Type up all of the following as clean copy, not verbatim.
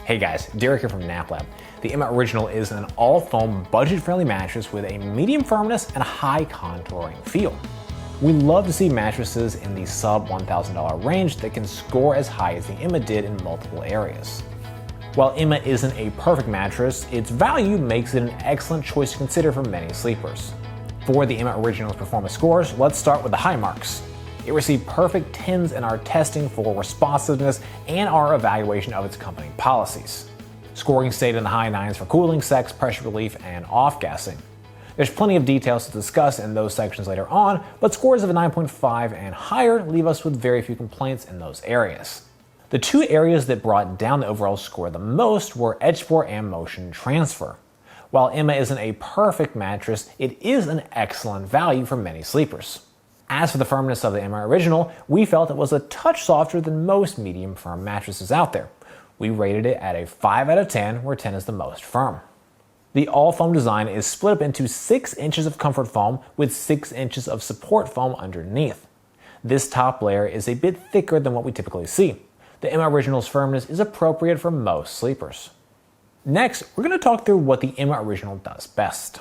Hey guys, Derek here from NapLab. The Emma Original is an all-foam, budget-friendly mattress with a medium firmness and a high contouring feel. We love to see mattresses in the sub $1,000 range that can score as high as the Emma did in multiple areas. While Emma isn't a perfect mattress, its value makes it an excellent choice to consider for many sleepers. For the Emma Original's performance scores, let's start with the high marks. It received perfect 10s in our testing for responsiveness and our evaluation of its company policies. Scoring stayed in the high 9s for cooling, sex, pressure relief, and off-gassing. There's plenty of details to discuss in those sections later on, but scores of a 9.5 and higher leave us with very few complaints in those areas. The two areas that brought down the overall score the most were edge support and motion transfer. While Emma isn't a perfect mattress, it is an excellent value for many sleepers. As for the firmness of the Emma Original, we felt it was a touch softer than most medium firm mattresses out there. We rated it at a 5 out of 10, where 10 is the most firm. The all-foam design is split up into 6 inches of comfort foam with 6 inches of support foam underneath. This top layer is a bit thicker than what we typically see. The Emma Original's firmness is appropriate for most sleepers. Next, we're going to talk through what the Emma Original does best.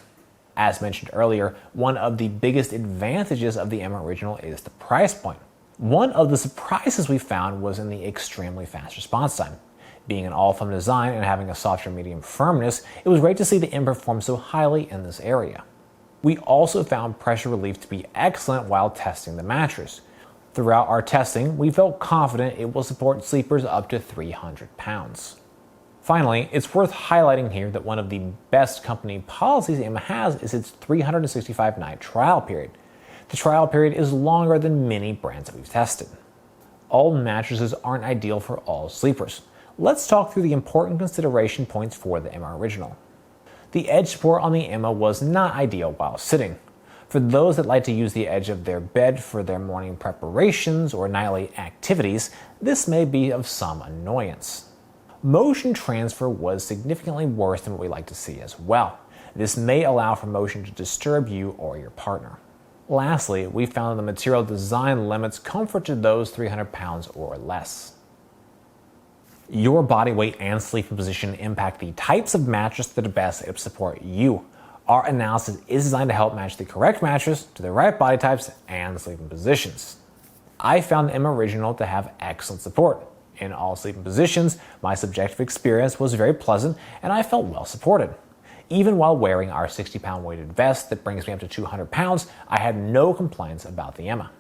As mentioned earlier, one of the biggest advantages of the Emma Original is the price point. One of the surprises we found was in the extremely fast response time. Being an all-foam design and having a softer medium firmness, it was great to see the Emma perform so highly in this area. We also found pressure relief to be excellent while testing the mattress. Throughout our testing, we felt confident it will support sleepers up to 300 pounds. Finally, it's worth highlighting here that one of the best company policies Emma has is its 365-night trial period. The trial period is longer than many brands that we've tested. All mattresses aren't ideal for all sleepers. Let's talk through the important consideration points for the Emma Original. The edge support on the Emma was not ideal while sitting. For those that like to use the edge of their bed for their morning preparations or nightly activities, this may be of some annoyance. Motion transfer was significantly worse than what we like to see as well. This may allow for motion to disturb you or your partner. Lastly, we found that the material design limits comfort to those 300 pounds or less. Your body weight and sleeping position impact the types of mattress that are best able to support you. Our analysis is designed to help match the correct mattress to the right body types and sleeping positions. I found the Emma Original to have excellent support. In all sleeping positions, my subjective experience was very pleasant and I felt well supported. Even while wearing our 60-pound weighted vest that brings me up to 200 pounds, I had no complaints about the Emma.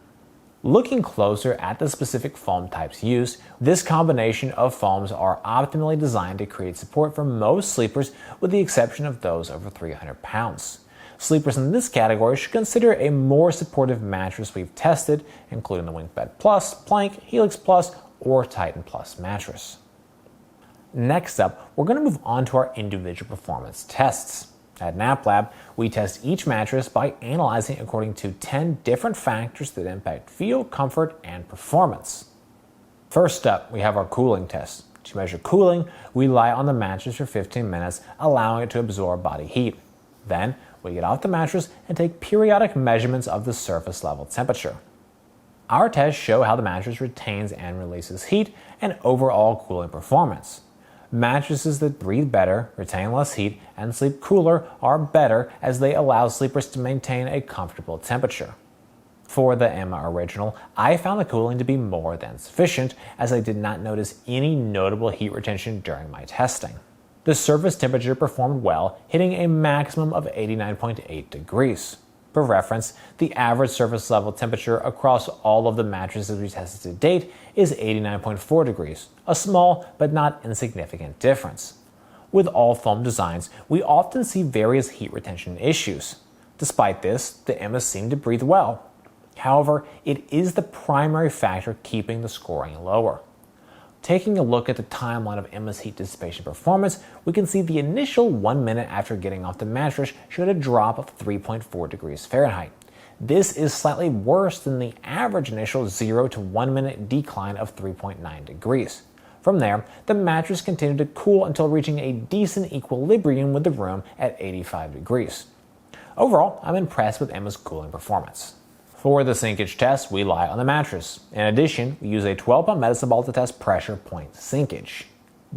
Looking closer at the specific foam types used, this combination of foams are optimally designed to create support for most sleepers with the exception of those over 300 pounds. Sleepers in this category should consider a more supportive mattress we've tested, including the WingBed Plus, Plank, Helix Plus, or Titan Plus mattress. Next up, we're going to move on to our individual performance tests. At NapLab, we test each mattress by analyzing according to 10 different factors that impact feel, comfort, and performance. First up, we have our cooling test. To measure cooling, we lie on the mattress for 15 minutes, allowing it to absorb body heat. Then, we get off the mattress and take periodic measurements of the surface level temperature. Our tests show how the mattress retains and releases heat and overall cooling performance. Mattresses that breathe better, retain less heat, and sleep cooler are better as they allow sleepers to maintain a comfortable temperature. For the Emma Original, I found the cooling to be more than sufficient as I did not notice any notable heat retention during my testing. The surface temperature performed well, hitting a maximum of 89.8 degrees. For reference, the average surface level temperature across all of the mattresses we tested to date is 89.4 degrees, a small but not insignificant difference. With all foam designs, we often see various heat retention issues. Despite this, the Emma seemed to breathe well. However, it is the primary factor keeping the scoring lower. Taking a look at the timeline of Emma's heat dissipation performance, we can see the initial 1 minute after getting off the mattress showed a drop of 3.4 degrees Fahrenheit. This is slightly worse than the average initial 0 to 1 minute decline of 3.9 degrees. From there, the mattress continued to cool until reaching a decent equilibrium with the room at 85 degrees. Overall, I'm impressed with Emma's cooling performance. For the sinkage test, we lie on the mattress. In addition, we use a 12-pound medicine ball to test pressure point sinkage.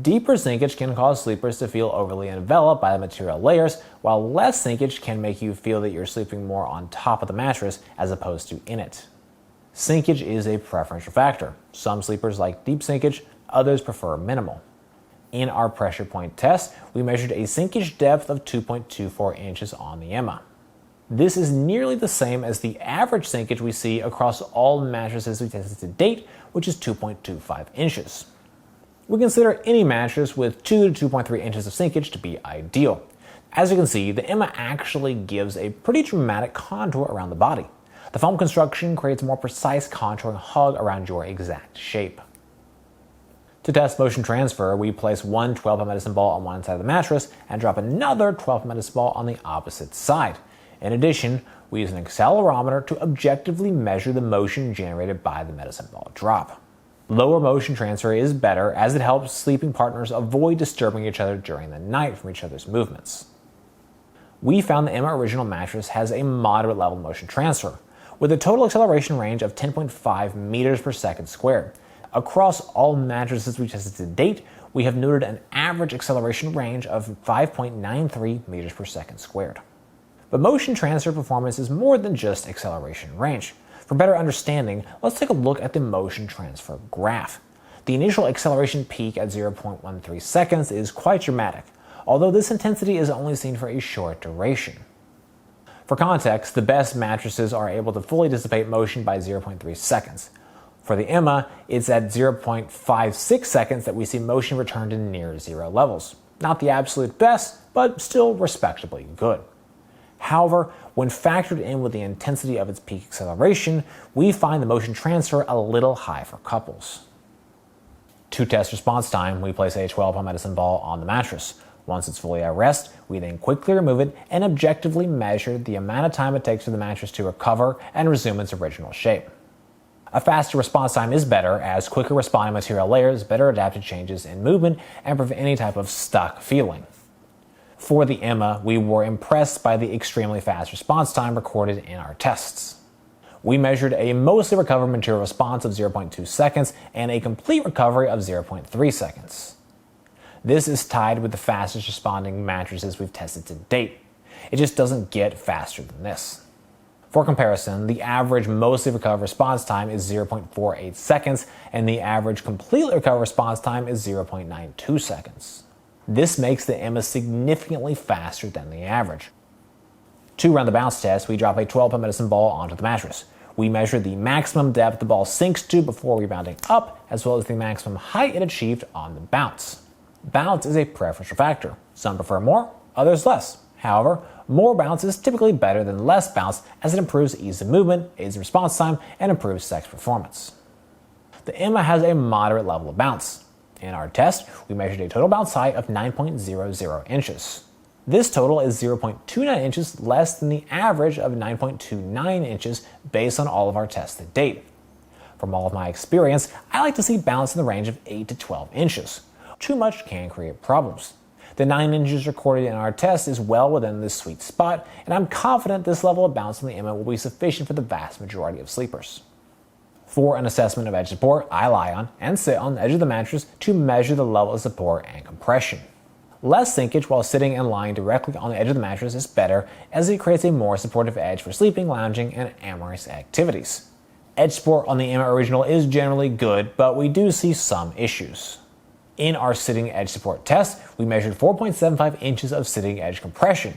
Deeper sinkage can cause sleepers to feel overly enveloped by the material layers, while less sinkage can make you feel that you're sleeping more on top of the mattress as opposed to in it. Sinkage is a preferential factor. Some sleepers like deep sinkage, others prefer minimal. In our pressure point test, we measured a sinkage depth of 2.24 inches on the Emma. This is nearly the same as the average sinkage we see across all mattresses we tested to date, which is 2.25 inches. We consider any mattress with 2 to 2.3 inches of sinkage to be ideal. As you can see, the Emma actually gives a pretty dramatic contour around the body. The foam construction creates a more precise contouring hug around your exact shape. To test motion transfer, we place one 12-pound medicine ball on one side of the mattress and drop another 12-pound medicine ball on the opposite side. In addition, we use an accelerometer to objectively measure the motion generated by the medicine ball drop. Lower motion transfer is better as it helps sleeping partners avoid disturbing each other during the night from each other's movements. We found the Emma Original mattress has a moderate level of motion transfer, with a total acceleration range of 10.5 meters per second squared. Across all mattresses we tested to date, we have noted an average acceleration range of 5.93 meters per second squared. But motion transfer performance is more than just acceleration range. For better understanding, let's take a look at the motion transfer graph. The initial acceleration peak at 0.13 seconds is quite dramatic, although this intensity is only seen for a short duration. For context, the best mattresses are able to fully dissipate motion by 0.3 seconds. For the Emma, it's at 0.56 seconds that we see motion return to near zero levels. Not the absolute best, but still respectably good. However, when factored in with the intensity of its peak acceleration, we find the motion transfer a little high for couples. To test response time, we place a 12-pound medicine ball on the mattress. Once it's fully at rest, we then quickly remove it and objectively measure the amount of time it takes for the mattress to recover and resume its original shape. A faster response time is better, as quicker responding material layers better adapt to changes in movement and prevent any type of stuck feeling. For the Emma, we were impressed by the extremely fast response time recorded in our tests. We measured a mostly recovered material response of 0.2 seconds and a complete recovery of 0.3 seconds. This is tied with the fastest responding mattresses we've tested to date. It just doesn't get faster than this. For comparison, the average mostly recovered response time is 0.48 seconds, and the average completely recovered response time is 0.92 seconds. This makes the Emma significantly faster than the average. To run the bounce test, we drop a 12-pound medicine ball onto the mattress. We measure the maximum depth the ball sinks to before rebounding up, as well as the maximum height it achieved on the bounce. Bounce is a preferential factor. Some prefer more, others less. However, more bounce is typically better than less bounce, as it improves ease of movement, aids in response time, and improves sex performance. The Emma has a moderate level of bounce. In our test, we measured a total bounce height of 9.00 inches. This total is 0.29 inches less than the average of 9.29 inches based on all of our tests to date. From all of my experience, I like to see bounce in the range of 8 to 12 inches. Too much can create problems. The 9 inches recorded in our test is well within this sweet spot, and I'm confident this level of bounce in the Emma will be sufficient for the vast majority of sleepers. For an assessment of edge support, I lie on and sit on the edge of the mattress to measure the level of support and compression. Less sinkage while sitting and lying directly on the edge of the mattress is better, as it creates a more supportive edge for sleeping, lounging, and amorous activities. Edge support on the Emma Original is generally good, but we do see some issues. In our sitting edge support test, we measured 4.75 inches of sitting edge compression.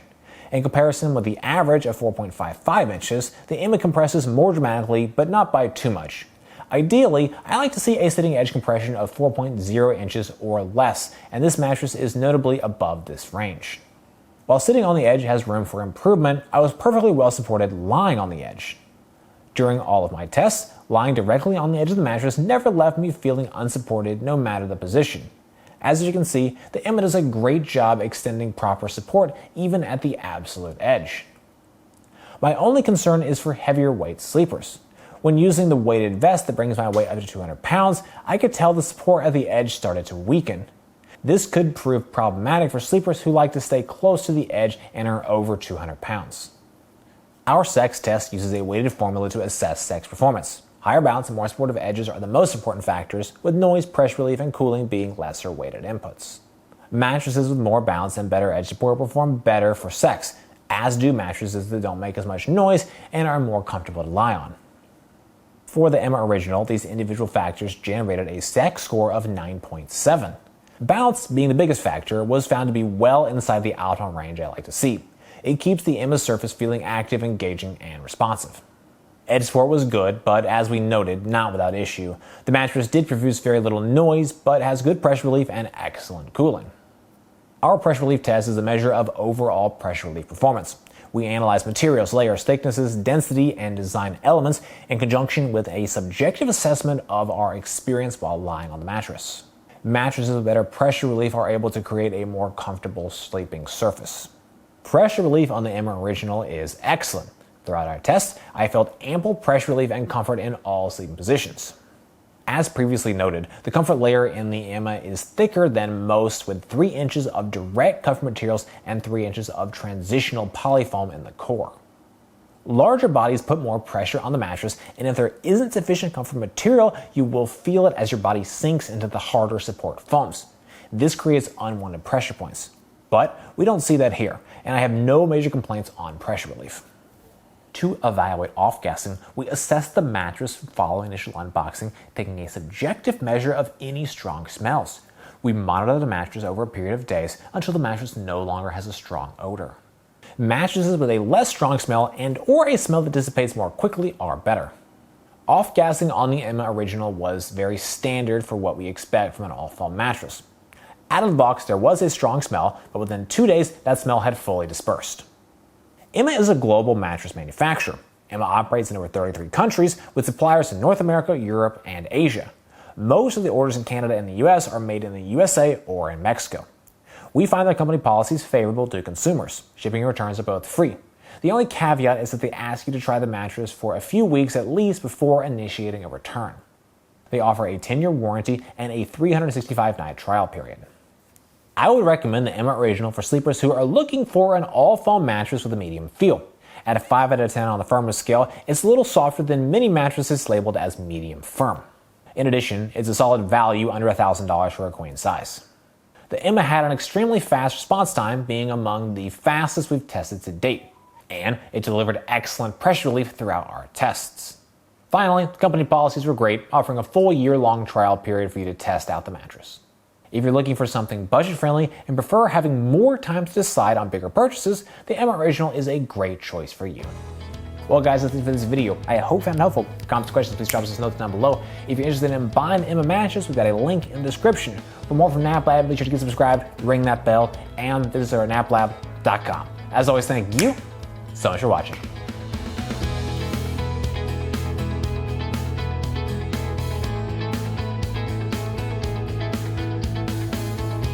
In comparison with the average of 4.55 inches, the Emma compresses more dramatically, but not by too much. Ideally, I like to see a sitting edge compression of 4.0 inches or less, and this mattress is notably above this range. While sitting on the edge has room for improvement, I was perfectly well supported lying on the edge. During all of my tests, lying directly on the edge of the mattress never left me feeling unsupported no matter the position. As you can see, the Emma does a great job extending proper support even at the absolute edge. My only concern is for heavier weight sleepers. When using the weighted vest that brings my weight up to 200 pounds, I could tell the support at the edge started to weaken. This could prove problematic for sleepers who like to stay close to the edge and are over 200 pounds. Our sex test uses a weighted formula to assess sex performance. Higher bounce and more supportive edges are the most important factors, with noise, pressure relief, and cooling being lesser weighted inputs. Mattresses with more bounce and better edge support perform better for sex, as do mattresses that don't make as much noise and are more comfortable to lie on. For the Emma Original, these individual factors generated a sex score of 9.7. Bounce, being the biggest factor, was found to be well inside the optimal range I like to see. It keeps the Emma's surface feeling active, engaging, and responsive. Edge support was good, but as we noted, not without issue. The mattress did produce very little noise, but has good pressure relief and excellent cooling. Our pressure relief test is a measure of overall pressure relief performance. We analyze materials, layers, thicknesses, density, and design elements in conjunction with a subjective assessment of our experience while lying on the mattress. Mattresses with better pressure relief are able to create a more comfortable sleeping surface. Pressure relief on the Emma Original is excellent. Throughout our test, I felt ample pressure relief and comfort in all sleeping positions. As previously noted, the comfort layer in the Emma is thicker than most, with 3 inches of direct comfort materials and 3 inches of transitional polyfoam in the core. Larger bodies put more pressure on the mattress, and if there isn't sufficient comfort material, you will feel it as your body sinks into the harder support foams. This creates unwanted pressure points. But we don't see that here, and I have no major complaints on pressure relief. To evaluate off-gassing, we assess the mattress following initial unboxing, taking a subjective measure of any strong smells. We monitor the mattress over a period of days until the mattress no longer has a strong odor. Mattresses with a less strong smell and/or a smell that dissipates more quickly are better. Off-gassing on the Emma Original was very standard for what we expect from an all-foam mattress. Out of the box, there was a strong smell, but within 2 days, that smell had fully dispersed. Emma is a global mattress manufacturer. Emma operates in over 33 countries with suppliers in North America, Europe, and Asia. Most of the orders in Canada and the US are made in the USA or in Mexico. We find their company policies favorable to consumers. Shipping and returns are both free. The only caveat is that they ask you to try the mattress for a few weeks at least before initiating a return. They offer a 10-year warranty and a 365-night trial period. I would recommend the Emma Original for sleepers who are looking for an all-foam mattress with a medium feel. At a 5 out of 10 on the firmness scale, it's a little softer than many mattresses labeled as medium firm. In addition, it's a solid value under $1,000 for a queen size. The Emma had an extremely fast response time, being among the fastest we've tested to date, and it delivered excellent pressure relief throughout our tests. Finally, the company policies were great, offering a full year-long trial period for you to test out the mattress. If you're looking for something budget-friendly and prefer having more time to decide on bigger purchases, the Emma Original is a great choice for you. Well guys, that's it for this video. I hope you found it helpful. Comments, questions, please drop us a note down below. If you're interested in buying the Emma mattress, we've got a link in the description. For more from Nap Lab, be sure to get subscribed, ring that bell, and visit our naplab.com. As always, thank you so much for watching.